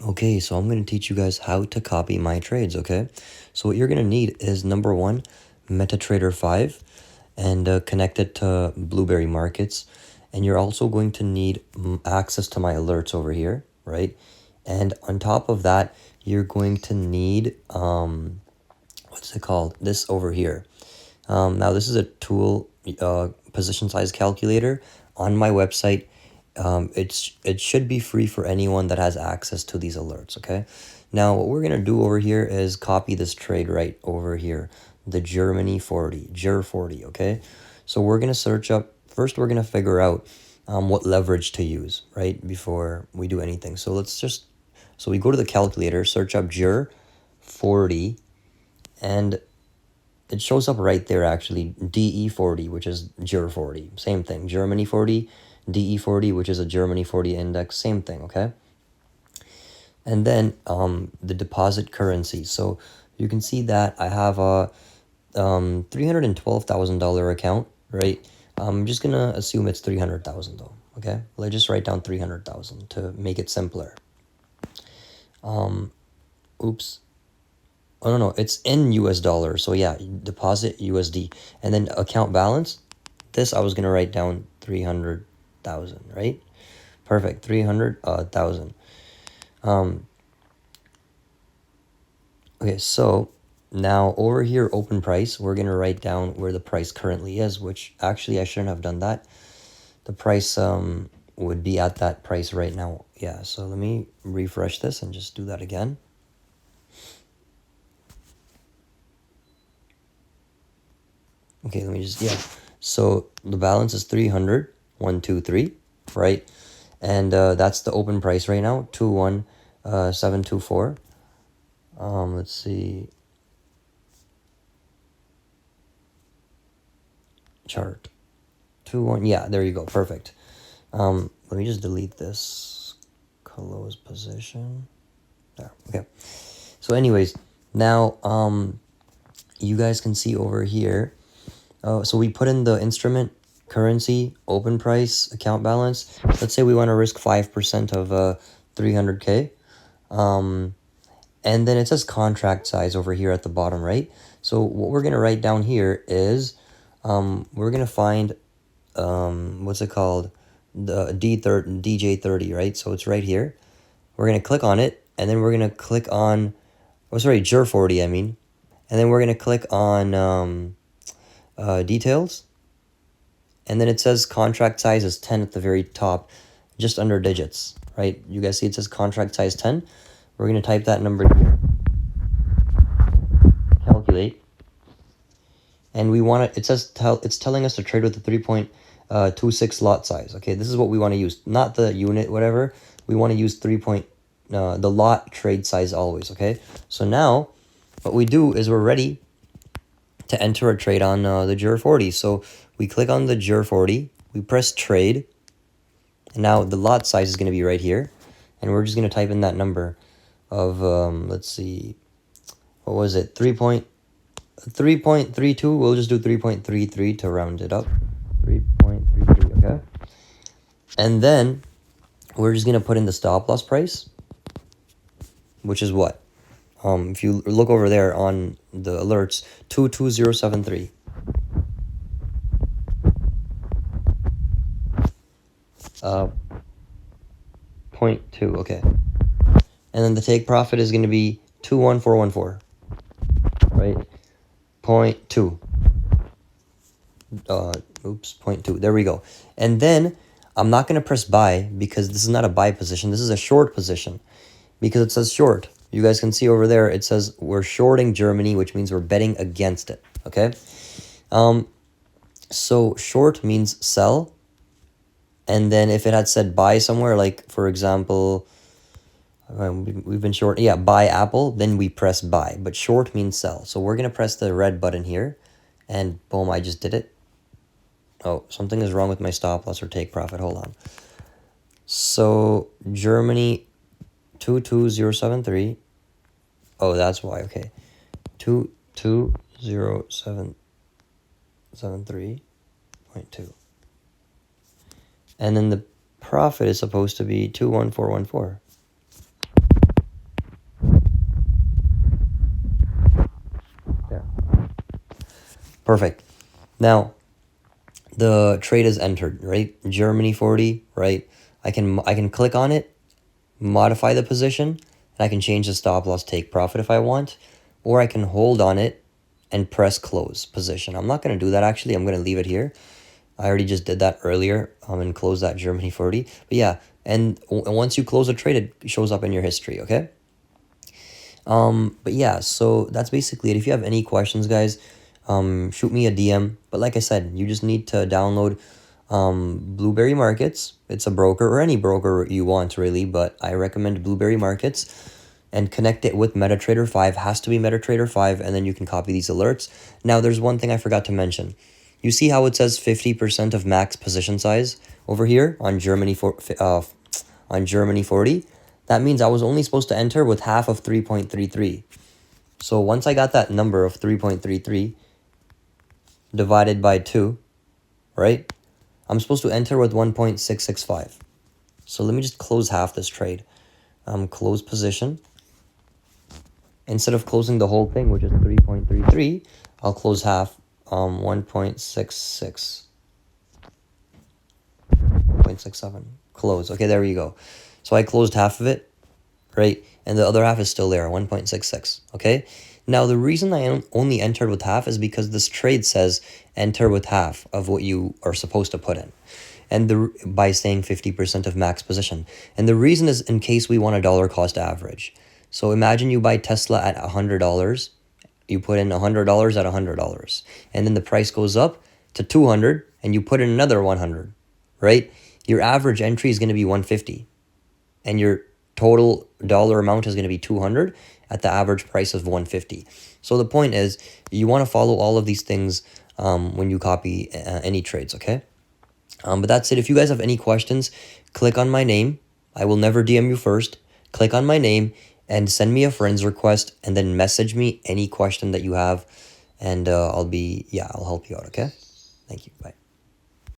Okay, so I'm going to teach you guys how to copy my trades, okay? So what you're going to need is number one, MetaTrader 5 and connect it to Blueberry Markets. And you're also going to need access to my alerts over here, right? And on top of that, you're going to need, what's it called? This over here. Now this is a tool, position size calculator on my website. It should be free for anyone that has access to these alerts, okay? Now, what we're going to do over here is copy this trade right over here, the Germany 40, GER 40, okay? So we're going to search up, first we're going to figure out what leverage to use, right, before we do anything. So so we go to the calculator, search up GER 40, and it shows up right there actually, DE40, which is GER 40, same thing. Germany 40, DE40, which is a Germany 40 index, same thing, okay? And then the deposit currency. So you can see that I have a $312,000 account, right? I'm just gonna assume it's 300,000 though, okay? Let's just write down 300,000 to make it simpler. Oops. Oh, no, it's in US dollars. So yeah, deposit USD. And then account balance, this I was going to write down 300,000, right? Perfect, 300,000. Okay, so now over here, open price, we're going to write down where the price currently is, which actually I shouldn't have done that. The price would be at that price right now. Yeah, so let me refresh this and just do that again. Okay, let me just, yeah. So the balance is 300, 1, 2, 3, right? And that's the open price right now, 21724. Let's see. Chart. 21, yeah, there you go, perfect. Let me just delete this close position. There, okay. So anyways, now you guys can see over here. So we put in the instrument, currency, open price, account balance. Let's say we want to risk 5% of 300K. And then it says contract size over here at the bottom, right? So what we're going to write down here is we're going to find, what's it called? The DJ30, right? So it's right here. We're going to click on it, and then we're going to click on, GER 40, I mean. And then we're going to click on details. And then it says contract size is 10 at the very top, just under digits, right? You guys see it says contract size 10. We're going to type that number here. Calculate. And we want to, it's telling us to trade with the 3.26 lot size. Okay, this is what we want to use, not the unit, whatever. We want to use the lot trade size always, okay? So now what we do is we're ready to enter a trade on the GER 40. So we click on the GER 40, we press trade, and now the lot size is going to be right here. And we're just going to type in that number of, let's see, what was it, 3.32, we'll just do 3.33 to round it up, 3.33, okay? And then we're just going to put in the stop loss price, which is what? If you look over there on the alerts, 22073. 0.2, okay. And then the take profit is going to be 21414, right? 0.2. Oops, 0.2. There we go. And then I'm not going to press buy because this is not a buy position. This is a short position because it says short. You guys can see over there, it says we're shorting Germany, which means we're betting against it, okay? So short means sell. And then if it had said buy somewhere, like, for example, we've been short, yeah, buy Apple, then we press buy. But short means sell. So we're going to press the red button here. And boom, I just did it. Oh, something is wrong with my stop loss or take profit. Hold on. So Germany 22073. Oh, that's why. Okay. 22073.2. And then the profit is supposed to be 21414. Perfect. Now, the trade is entered, right? Germany 40, right? I can click on it, modify the position, and I can change the stop loss take profit if I want, or I can hold on it and press close position. I'm not going to do that actually. I'm going to leave it here. I already just did that earlier and close that Germany 40. But yeah, and once you close a trade, it shows up in your history, okay? But yeah, so that's basically it. If you have any questions, guys, shoot me a DM. But like I said, you just need to download Blueberry Markets. It's a broker, or any broker you want really, but I recommend Blueberry Markets, and connect it with MetaTrader 5. Has to be MetaTrader 5, and then you can copy these alerts. Now, there's one thing I forgot to mention. You see how it says 50% of max position size over here on Germany 40? That means I was only supposed to enter with half of 3.33. So once I got that number of 3.33 divided by 2, right? I'm supposed to enter with 1.665. So let me just close half this trade. Close position. Instead of closing the whole thing, which is 3.33, I'll close half, 1.66. 1.67. Close. Okay, there you go. So I closed half of it, right? And the other half is still there, 1.66. Okay? Now, the reason I only entered with half is because this trade says enter with half of what you are supposed to put in. And by saying 50% of max position. And the reason is in case we want a dollar cost average. So imagine you buy Tesla at $100. You put in $100 at $100. And then the price goes up to 200 and you put in another 100, right? Your average entry is going to be 150. And your total dollar amount is going to be 200 at the average price of 150. So the point is, you want to follow all of these things when you copy any trades, okay? But that's it. If you guys have any questions, click on my name. I will never DM you first. Click on my name and send me a friend's request, and then message me any question that you have, and I'll help you out, okay? Thank you. Bye.